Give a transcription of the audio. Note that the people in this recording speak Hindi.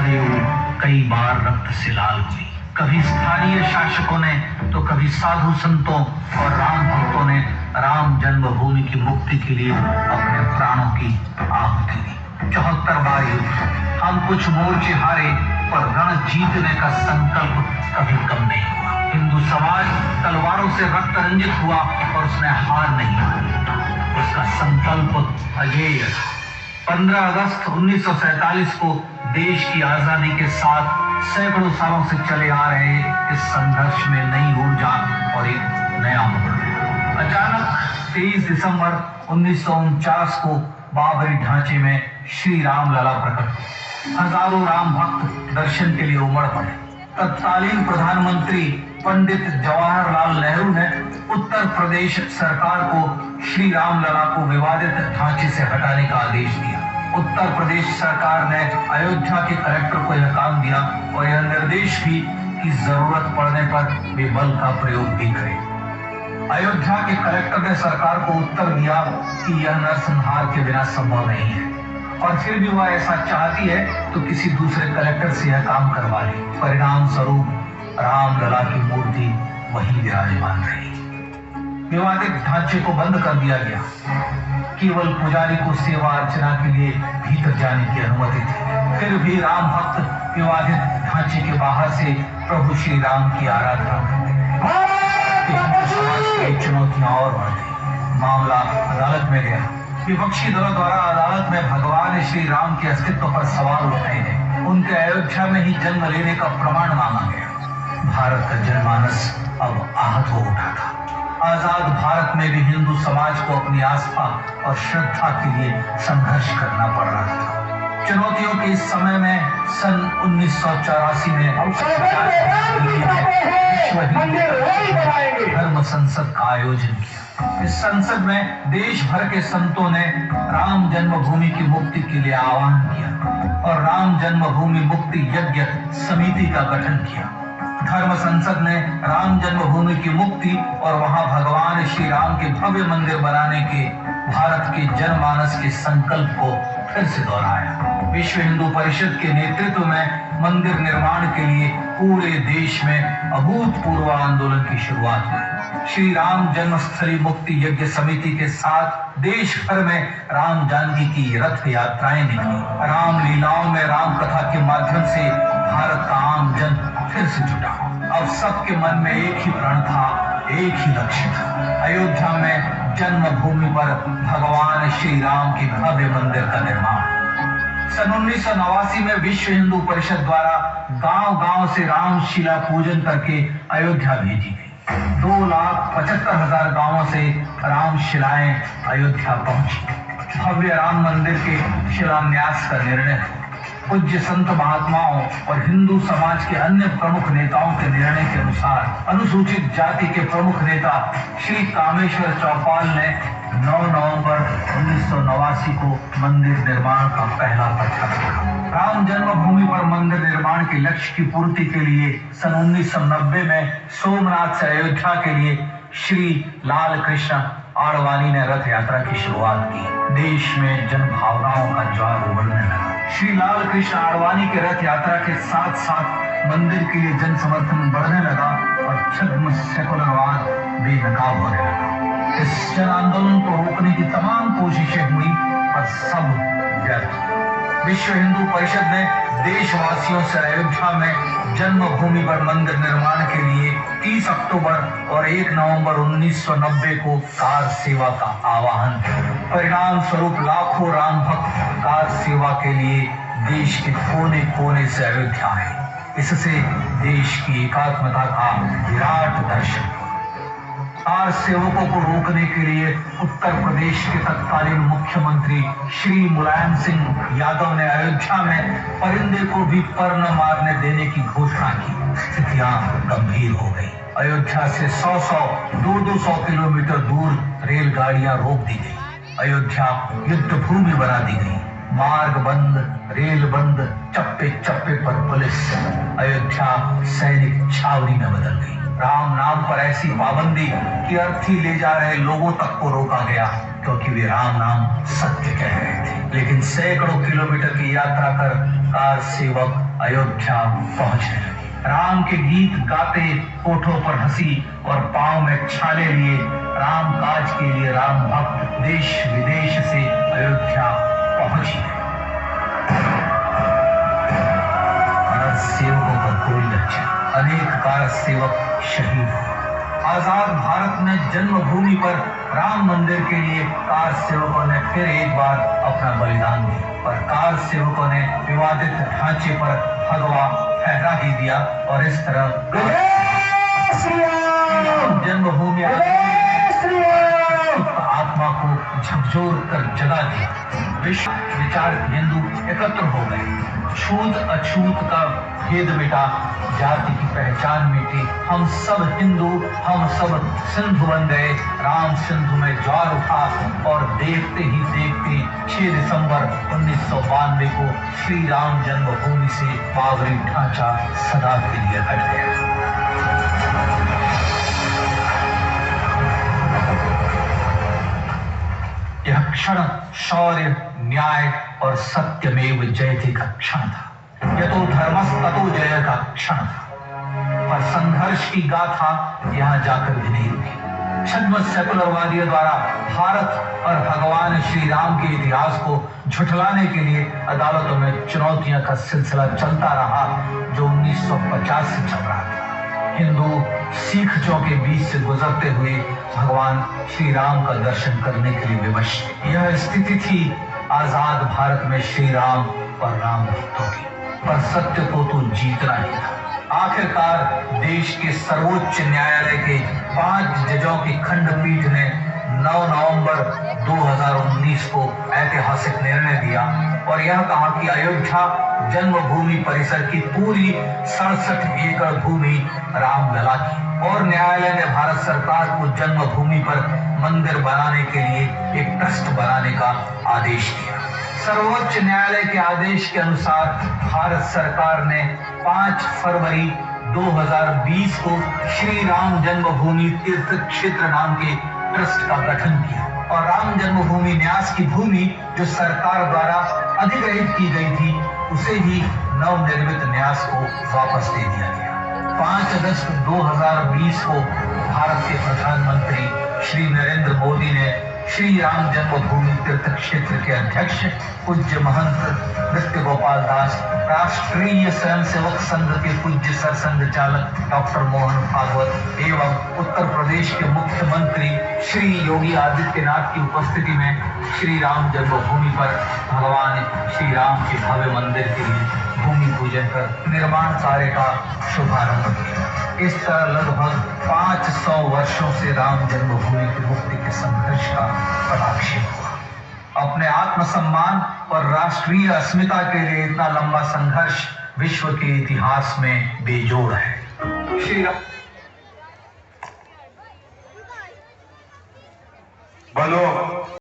सरयू कई बार रक्त से लाल हुई। कभी स्थानीय शासकों ने तो कभी साधु संतों और राम भक्तों ने राम जन्मभूमि की मुक्ति के लिए अपने प्राणों की आहुति दी। 74 बार युद्ध, हम कुछ मोर्चे हारे पर रण जीतने का संकल्प कभी कम नहीं हुआ। हिंदू समाज तलवारों से रक्त रंजित हुआ और उसने हार नहीं मानी। उसका संकल्प अजेय था। 15 अगस्त 1947 को देश की आजादी के साथ सैकड़ों सालों से चले आ रहे इस संघर्ष में नई ऊर्जा और एक नया मोड़ आया। अचानक 23 दिसंबर 1949 को बाबरी ढांचे में श्री राम लला प्रकट हुए। हजारों राम भक्त दर्शन के लिए उमड़ पड़े। तत्कालीन प्रधानमंत्री पंडित जवाहरलाल नेहरू ने उत्तर प्रदेश सरकार को श्री राम लला को विवादित ढांचे से हटाने का आदेश दिया। उत्तर प्रदेश सरकार ने अयोध्या के कलेक्टर को यह काम दिया और यह निर्देश भी कि जरूरत पड़ने पर वे बल का प्रयोग भी करें। अयोध्या के कलेक्टर ने सरकार को उत्तर दिया कि यह नरसंहार के बिना संभव नहीं है और फिर भी वह ऐसा चाहती है तो किसी दूसरे कलेक्टर से यह काम करवा ले। परिणाम स्वरूप रामलला की मूर्ति वहीं विराजमान रही। विवादित ढांचे को बंद कर दिया गया। केवल पुजारी को सेवा अर्चना के लिए भीतर जाने की अनुमति थी। फिर भी राम भक्त विवादित ढांचे के बाहर से प्रभु श्री राम की आराधना करते। चुनौतियां और बढ़ गई। मामला अदालत में गया। विपक्षी दलों द्वारा अदालत में भगवान श्री राम के अस्तित्व पर सवाल उठाए गए। उनके अयोध्या में ही जन्म लेने का प्रमाण मांगा गया। भारत का जनमानस अब आहत हो उठा था। आजाद भारत में भी हिंदू समाज को अपनी आस्था और श्रद्धा के लिए संघर्ष करना पड़ रहा था। चुनौतियों के इस समय में सन 1984 में धर्म संसद का आयोजन किया। इस संसद में देश भर के संतों ने राम जन्मभूमि की मुक्ति के लिए आह्वान किया और राम जन्मभूमि मुक्ति यज्ञ समिति का गठन किया। धर्म संसद ने राम जन्मभूमि की मुक्ति और वहां भगवान श्री राम के भव्य मंदिर बनाने के भारत के जनमानस के संकल्प को फिर से दोहराया। विश्व हिंदू परिषद के नेतृत्व में मंदिर निर्माण के लिए पूरे देश में अभूतपूर्व आंदोलन की शुरुआत हुई। श्री राम जन्मस्थली मुक्ति यज्ञ समिति के साथ देश भर में राम जानकी की रथ यात्राएं निकली। राम लीलाओं में राम कथा के माध्यम से भारत का आम जन फिर से जुटा। अब सबके मन में एक ही प्रण था, एक ही लक्ष्य था। अयोध्या में जन्मभूमि पर भगवान श्री राम के भव्य मंदिर का निर्माण। सन 1989 में विश्व हिंदू परिषद द्वारा गांव-गांव से राम शिला पूजन करके अयोध्या भेजी गई। 2,75,000 गांवों से राम शिलाएं अयोध्या पहुंची। भव्य राम मंदिर के शिलान्यास का निर्णय पूज्य संत महात्माओं और हिंदू समाज के अन्य प्रमुख नेताओं के निर्णय के अनुसार अनुसूचित जाति के प्रमुख नेता श्री कामेश्वर चौपाल ने 9 नवंबर 1989 को मंदिर निर्माण का पहला पत्थर रखा। राम जन्मभूमि पर मंदिर निर्माण के लक्ष्य की पूर्ति के लिए सन 1990 में सोमनाथ से अयोध्या के लिए श्री लाल कृष्ण आडवाणी ने रथ यात्रा की शुरुआत की। देश में जन भावनाओं का ज्वार उमड़ने लगा। श्री लाल कृष्ण आडवाणी के रथ यात्रा के साथ साथ मंदिर के लिए जन समर्थन बढ़ने लगा और छद्म सेकुलरवाद बेनकाब होने लगा। इस जन आंदोलन को रोकने की तमाम कोशिशें हुई पर सब व्यर्थ। विश्व हिंदू परिषद ने देशवासियों से अयोध्या में जन्मभूमि पर मंदिर निर्माण के लिए 30 अक्टूबर और 1 नवंबर 1990 को कार सेवा का आह्वान किया। परिणाम स्वरूप लाखों राम भक्त कार सेवा के लिए देश के कोने कोने से अयोध्या आए। इससे देश की एकात्मता का विराट दर्शन हुआ। कार सेवकों को रोकने के लिए उत्तर प्रदेश के तत्कालीन मुख्यमंत्री श्री मुलायम सिंह यादव ने अयोध्या में परिंदे को भी पर न मारने देने की घोषणा की। स्थितियां गंभीर हो गई। अयोध्या से 100-100, 200 किलोमीटर दूर रेलगाड़ियां रोक दी गई। अयोध्या युद्ध भूमि बना दी गई। मार्ग बंद, रेल बंद, चप्पे चप्पे पर पुलिस। अयोध्या सैनिक छावनी में बदल गई। राम नाम पर ऐसी पाबंदी कि अर्थी ले जा रहे लोगों तक को रोका गया क्योंकि वे राम नाम सत्य कह रहे थे। लेकिन सैकड़ों किलोमीटर की यात्रा कर कार सेवक अयोध्या पहुंचने लगे। राम के गीत गाते, होठों पर हंसी और पांव में छाले लिए राम काज के लिए राम भक्त देश विदेश से अयोध्या पहुंच ही गए। कार सेवकों का कोई लक्ष्य, अनेक कार सेवक शहीद हुए। आजाद भारत में जन्मभूमि पर राम मंदिर के लिए कार सेवकों ने फिर एक बार अपना बलिदान दिया, पर कार सेवकों ने विवादित ढांचे पर भगवा फहरा ही दिया और इस तरह जन्मभूमि आत्मा को झकझोर कर जगा दिया। विश्व विचार हिंदू एकत्र हो गए। छूत अछूत का भेद मिटा, जाति की पहचान मिटी। हम सब हिंदू, हम सब सिंधु बन गए। राम सिंधु में ज्वार उठा और देखते ही देखते 6 दिसंबर 1992 को श्री राम जन्मभूमि से बाबरी ढांचा सदा के लिए हट गया। यह क्षण शौर्य, न्याय और सत्यमेव जयते का क्षण था। यह तो धर्मस्ततो जय का क्षण था। पर संघर्ष की गाथा यहां जाकर भी नहीं रुकी। छद्म सेकुलरवादियों द्वारा भारत और भगवान श्री राम के इतिहास को झुठलाने के लिए अदालतों में चुनौतियों का सिलसिला चलता रहा, जो 1950 से चल रहा था। हिंदू सिखों के बीच से गुजरते हुए भगवान श्री राम का दर्शन करने के लिए विवश। यह स्थिति थी आजाद भारत में श्री राम और राम भक्तों की, पर सत्य को तो जीतना ही था। आखिरकार देश के सर्वोच्च न्यायालय के 5 जजों की खंडपीठ ने 9 नवंबर 2019 को ऐतिहासिक निर्णय दिया और यह कहा कि अयोध्या जन्मभूमि परिसर की पूरी 67 एकड़ भूमि रामलला की, और न्यायालय ने भारत सरकार को जन्मभूमि पर मंदिर बनाने के लिए एक ट्रस्ट बनाने का आदेश दिया। सर्वोच्च न्यायालय के आदेश के अनुसार भारत सरकार ने 5 फरवरी 2020 को श्री राम जन्मभूमि तीर्थ क्षेत्र नाम के ट्रस्ट का गठन किया और राम जन्मभूमि न्यास की भूमि जो सरकार द्वारा अधिग्रहित की गई थी, उसे ही नवनिर्मित न्यास को वापस दे दिया गया। 5 अगस्त 2020 को भारत के प्रधानमंत्री श्री नरेंद्र मोदी ने श्री राम जन्मभूमि तीर्थ क्षेत्र के अध्यक्ष पूज्य महंत नृत्य गोपाल दास, राष्ट्रीय स्वयंसेवक संघ के पूज्य सरसंघ चालक डॉक्टर मोहन भागवत एवं उत्तर प्रदेश के मुख्यमंत्री श्री योगी आदित्यनाथ की उपस्थिति में श्री राम जन्मभूमि पर भगवान श्री राम के भव्य मंदिर के लिए भूमि पूजन कर निर्माण कार्य का शुभारंभ किया। इस तरह लगभग 500 वर्षों से राम जन्मभूमि की मुक्ति के संघर्ष का पटाक्षेप हुआ। अपने आत्मसम्मान और राष्ट्रीय अस्मिता के लिए इतना लंबा संघर्ष विश्व के इतिहास में बेजोड़ है। श्री बोलो।